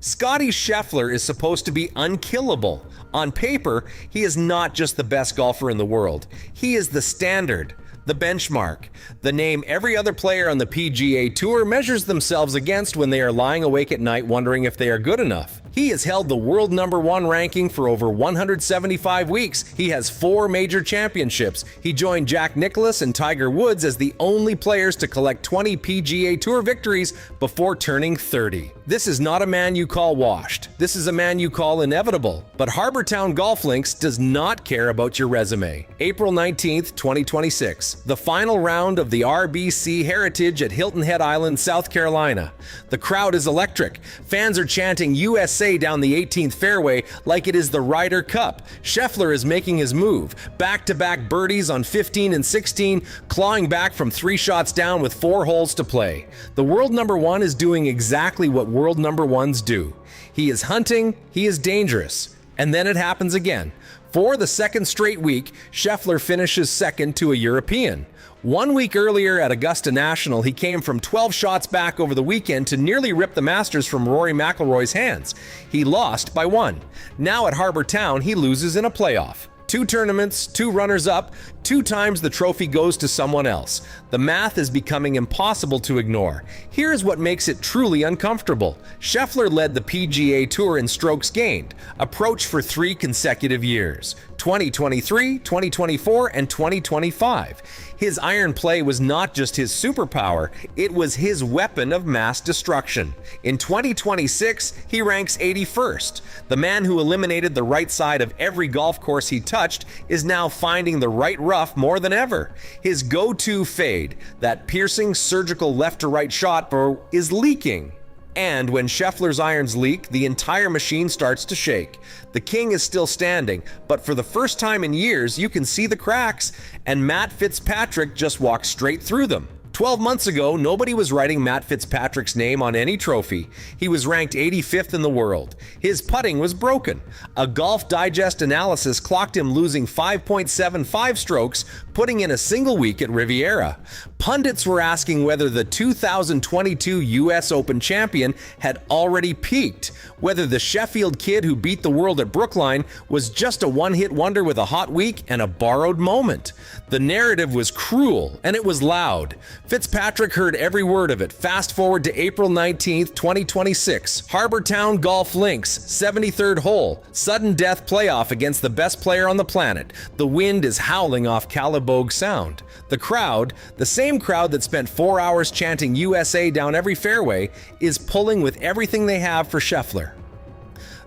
Scottie Scheffler is supposed to be unkillable. On paper, he is not just the best golfer in the world. He is the standard, the benchmark, the name every other player on the PGA Tour measures themselves against when they are lying awake at night wondering if they are good enough. He has held the world #1 ranking for over 175 weeks. He has 4 major championships. He joined Jack Nicklaus and Tiger Woods as the only players to collect 20 PGA Tour victories before turning 30. This is not a man you call washed. This is a man you call inevitable. But Harbour Town Golf Links does not care about your resume. April 19th, 2026. The final round of the RBC Heritage at Hilton Head Island, South Carolina. The crowd is electric. Fans are chanting USA down the 18th fairway like it is the Ryder Cup. Scheffler is making his move. Back-to-back birdies on 15 and 16, clawing back from 3 shots down with 4 holes to play. The world #1 is doing exactly what world #1s do. He is hunting, he is dangerous. And then it happens again. For the second straight week, Scheffler finishes second to a European. 1 week earlier at Augusta National, he came from 12 shots back over the weekend to nearly rip the Masters from Rory McIlroy's hands. He lost by 1. Now at Harbour Town, he loses in a playoff. 2 tournaments, 2 runners-up, 2 times the trophy goes to someone else. The math is becoming impossible to ignore. Here's what makes it truly uncomfortable. Scheffler led the PGA Tour in strokes gained, approach for 3 consecutive years, 2023, 2024, and 2025. His iron play was not just his superpower, it was his weapon of mass destruction. In 2026, he ranks 81st. The man who eliminated the right side of every golf course he touched is now finding the right rough more than ever. His go-to fade, that piercing surgical left-to-right shot, is leaking. And when Scheffler's irons leak, the entire machine starts to shake. The king is still standing, but for the first time in years, you can see the cracks, and Matt Fitzpatrick just walks straight through them. 12 months ago, nobody was writing Matt Fitzpatrick's name on any trophy. He was ranked 85th in the world. His putting was broken. A Golf Digest analysis clocked him losing 5.75 strokes, putting in a single week at Riviera. Pundits were asking whether the 2022 US Open champion had already peaked, whether the Sheffield kid who beat the world at Brookline was just a one-hit wonder with a hot week and a borrowed moment. The narrative was cruel, and it was loud. Fitzpatrick heard every word of it. Fast forward to April 19th, 2026. Harbour Town Golf Links, 73rd hole. Sudden death playoff against the best player on the planet. The wind is howling off Calibogue Sound. The crowd, the same crowd that spent 4 hours chanting USA down every fairway, is pulling with everything they have for Scheffler.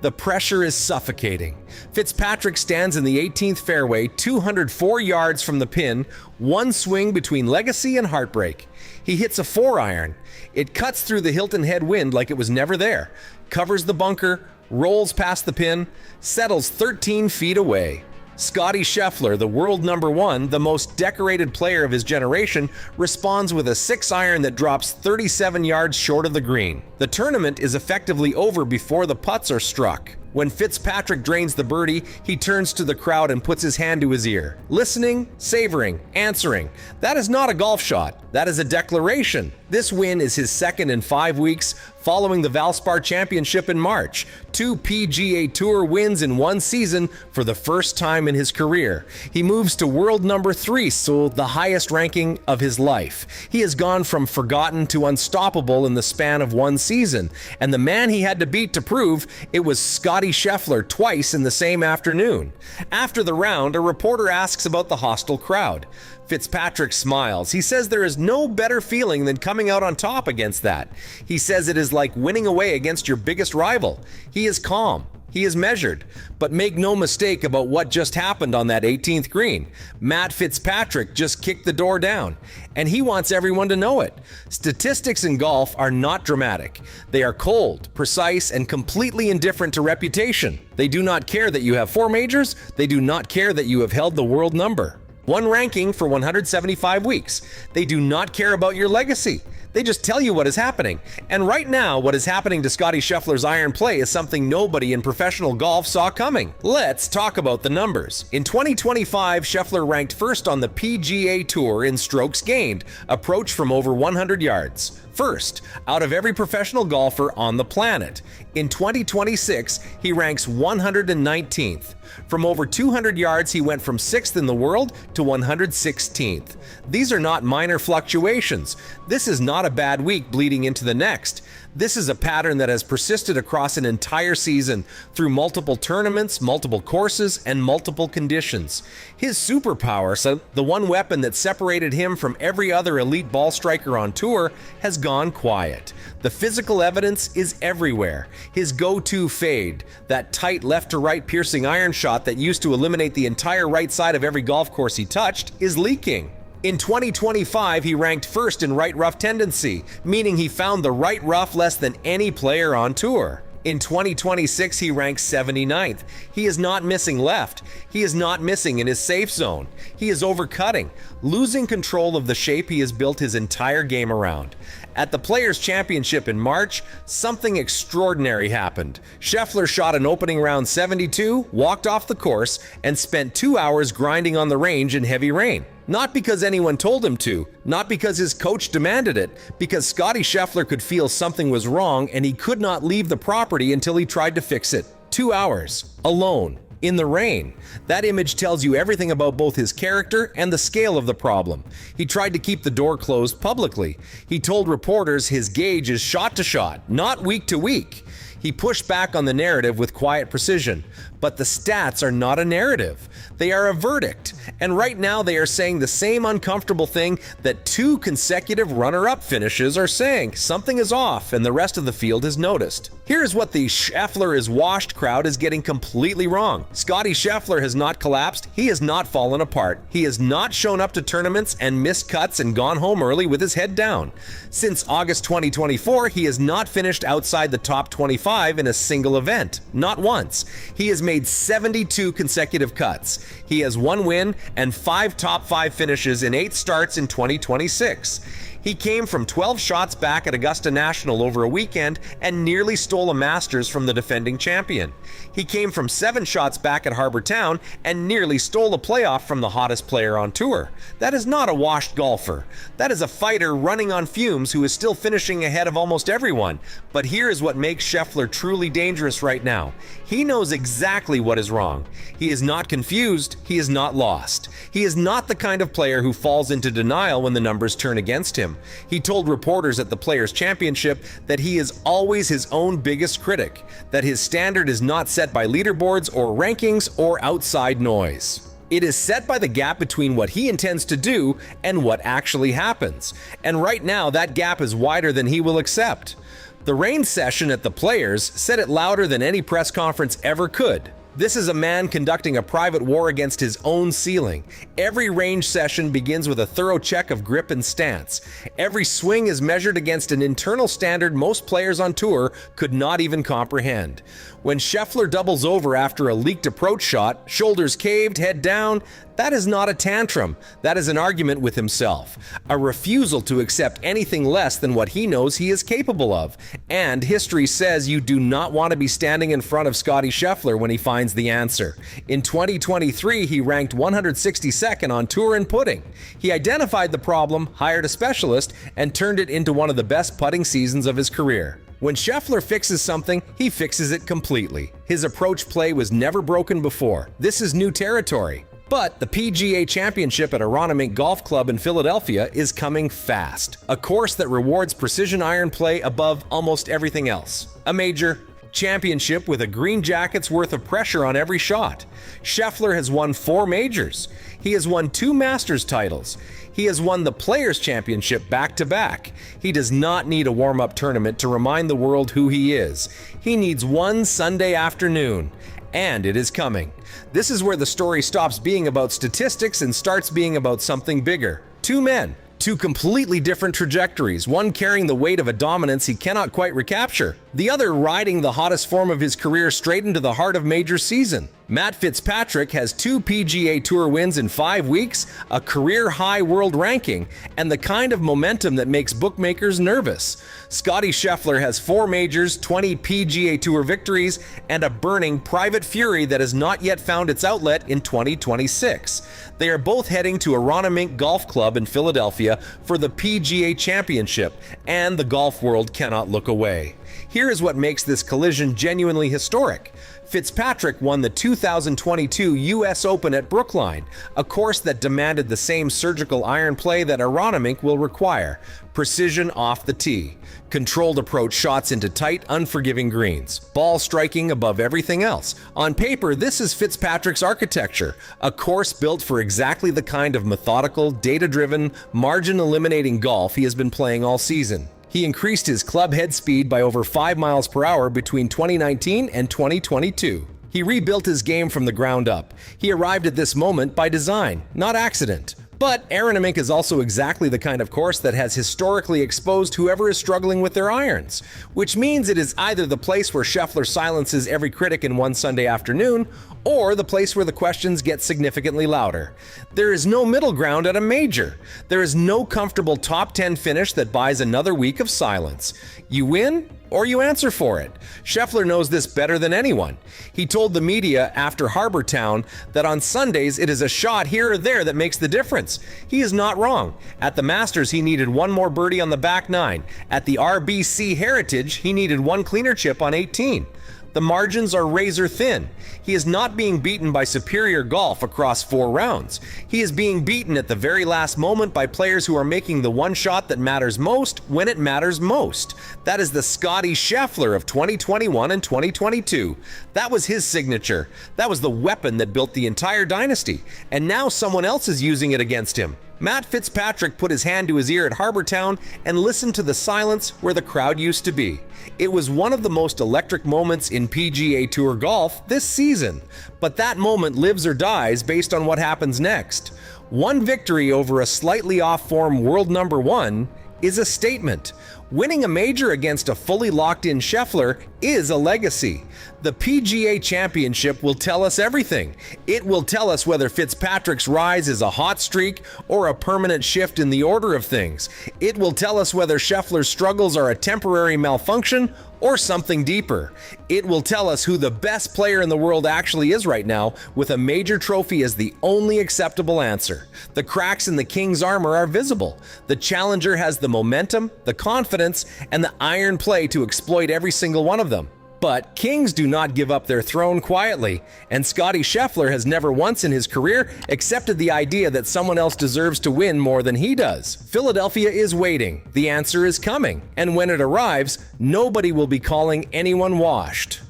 The pressure is suffocating. Fitzpatrick stands in the 18th fairway, 204 yards from the pin, 1 swing between legacy and heartbreak. He hits a 4-iron. It cuts through the Hilton Head wind like it was never there, covers the bunker, rolls past the pin, settles 13 feet away. Scottie Scheffler, the world #1, the most decorated player of his generation, responds with a 6-iron that drops 37 yards short of the green. The tournament is effectively over before the putts are struck. When Fitzpatrick drains the birdie, he turns to the crowd and puts his hand to his ear. Listening, savoring, answering. That is not a golf shot. That is a declaration. This win is his second in 5 weeks, following the Valspar Championship in March. 2 PGA Tour wins in 1 season for the first time in his career. He moves to world #3, so the highest ranking of his life. He has gone from forgotten to unstoppable in the span of 1 season. And the man he had to beat to prove it was Scottie Scheffler twice in the same afternoon. After the round, a reporter asks about the hostile crowd. Fitzpatrick smiles. He says there is no better feeling than coming out on top against that. He says it is like winning away against your biggest rival. He is calm. He is measured. But make no mistake about what just happened on that 18th green. Matt Fitzpatrick just kicked the door down, and he wants everyone to know it. Statistics in golf are not dramatic. They are cold, precise, and completely indifferent to reputation. They do not care that you have 4 majors. They do not care that you have held the world number 1 ranking for 175 weeks. They do not care about your legacy. They just tell you what is happening. And right now, what is happening to Scottie Scheffler's iron play is something nobody in professional golf saw coming. Let's talk about the numbers. In 2025, Scheffler ranked first on the PGA Tour in strokes gained, approach from over 100 yards. First, out of every professional golfer on the planet. In 2026, he ranks 119th. From over 200 yards, he went from 6th in the world to 116th. These are not minor fluctuations. This is not a bad week bleeding into the next. This is a pattern that has persisted across an entire season through multiple tournaments, multiple courses, and multiple conditions. His superpower, so the one weapon that separated him from every other elite ball striker on tour, has gone quiet. The physical evidence is everywhere. His go-to fade, that tight left-to-right piercing iron shot that used to eliminate the entire right side of every golf course he touched, is leaking. In 2025, he ranked first in right rough tendency, meaning he found the right rough less than any player on tour. In 2026, he ranks 79th. He is not missing left. He is not missing in his safe zone. He is overcutting, losing control of the shape he has built his entire game around. At the Players' Championship in March, something extraordinary happened. Scheffler shot an opening round 72, walked off the course, and spent 2 hours grinding on the range in heavy rain. Not because anyone told him to, not because his coach demanded it, because Scottie Scheffler could feel something was wrong and he could not leave the property until he tried to fix it. 2 hours, alone, in the rain. That image tells you everything about both his character and the scale of the problem. He tried to keep the door closed publicly. He told reporters his gauge is shot to shot, not week to week. He pushed back on the narrative with quiet precision. But the stats are not a narrative. They are a verdict. And right now they are saying the same uncomfortable thing that 2 consecutive runner-up finishes are saying. Something is off and the rest of the field has noticed. Here's what the Scheffler is washed crowd is getting completely wrong. Scottie Scheffler has not collapsed. He has not fallen apart. He has not shown up to tournaments and missed cuts and gone home early with his head down. Since August 2024, he has not finished outside the top 25 in a single event. Not once. He has made 72 consecutive cuts. He has 1 win and 5 top 5 finishes in 8 starts in 2026. He came from 12 shots back at Augusta National over a weekend and nearly stole a Masters from the defending champion. He came from 7 shots back at Harbour Town and nearly stole a playoff from the hottest player on tour. That is not a washed golfer. That is a fighter running on fumes who is still finishing ahead of almost everyone. But here is what makes Scheffler truly dangerous right now. He knows exactly what is wrong. He is not confused. He is not lost. He is not the kind of player who falls into denial when the numbers turn against him. He told reporters at the Players' Championship that he is always his own biggest critic, that his standard is not set by leaderboards or rankings or outside noise. It is set by the gap between what he intends to do and what actually happens. And right now, that gap is wider than he will accept. The rain session at the Players said it louder than any press conference ever could. This is a man conducting a private war against his own ceiling. Every range session begins with a thorough check of grip and stance. Every swing is measured against an internal standard most players on tour could not even comprehend. When Scheffler doubles over after a leaked approach shot, shoulders caved, head down, that is not a tantrum. That is an argument with himself. A refusal to accept anything less than what he knows he is capable of. And history says you do not want to be standing in front of Scottie Scheffler when he finds the answer. In 2023, he ranked 162nd on tour in putting. He identified the problem, hired a specialist, and turned it into one of the best putting seasons of his career. When Scheffler fixes something, he fixes it completely. His approach play was never broken before. This is new territory. But the PGA Championship at Aronimink Golf Club in Philadelphia is coming fast. A course that rewards precision iron play above almost everything else. A major championship with a green jacket's worth of pressure on every shot. Scheffler has won 4 majors. He has won 2 Masters titles. He has won the Players' Championship back-to-back. He does not need a warm-up tournament to remind the world who he is. He needs one Sunday afternoon. And it is coming. This is where the story stops being about statistics and starts being about something bigger. 2 men, 2 completely different trajectories, one carrying the weight of a dominance he cannot quite recapture, the other riding the hottest form of his career straight into the heart of major season. Matt Fitzpatrick has 2 PGA Tour wins in 5 weeks, a career-high world ranking, and the kind of momentum that makes bookmakers nervous. Scottie Scheffler has 4 majors, 20 PGA Tour victories, and a burning private fury that has not yet found its outlet in 2026. They are both heading to Aronimink Golf Club in Philadelphia for the PGA Championship, and the golf world cannot look away. Here is what makes this collision genuinely historic. Fitzpatrick won the 2022 U.S. Open at Brookline, a course that demanded the same surgical iron play that Aronimink will require: precision off the tee, controlled approach shots into tight, unforgiving greens, ball striking above everything else. On paper, this is Fitzpatrick's architecture, a course built for exactly the kind of methodical, data-driven, margin-eliminating golf he has been playing all season. He increased his club head speed by over 5 miles per hour between 2019 and 2022. He rebuilt his game from the ground up. He arrived at this moment by design, not accident. But Aronimink is also exactly the kind of course that has historically exposed whoever is struggling with their irons, which means it is either the place where Scheffler silences every critic in one Sunday afternoon, or the place where the questions get significantly louder. There is no middle ground at a major. There is no comfortable top 10 finish that buys another week of silence. You win, or you answer for it. Scheffler knows this better than anyone. He told the media after Harbour Town that on Sundays it is a shot here or there that makes the difference. He is not wrong. At the Masters, he needed one more birdie on the back 9. At the RBC Heritage, he needed one cleaner chip on 18. The margins are razor thin. He is not being beaten by superior golf across 4 rounds. He is being beaten at the very last moment by players who are making the one shot that matters most when it matters most. That is the Scottie Scheffler of 2021 and 2022. That was his signature. That was the weapon that built the entire dynasty. And now someone else is using it against him. Matt Fitzpatrick put his hand to his ear at Harbour Town and listened to the silence where the crowd used to be. It was one of the most electric moments in PGA Tour golf this season. But that moment lives or dies based on what happens next. One victory over a slightly off-form world number 1 is a statement. Winning a major against a fully locked-in Scheffler is a legacy. The PGA Championship will tell us everything. It will tell us whether Fitzpatrick's rise is a hot streak or a permanent shift in the order of things. It will tell us whether Scheffler's struggles are a temporary malfunction or something deeper. It will tell us who the best player in the world actually is right now, with a major trophy as the only acceptable answer. The cracks in the King's armor are visible. The challenger has the momentum, the confidence, and the iron play to exploit every single one of them. But kings do not give up their throne quietly, and Scottie Scheffler has never once in his career accepted the idea that someone else deserves to win more than he does. Philadelphia is waiting. The answer is coming, and when it arrives, nobody will be calling anyone washed.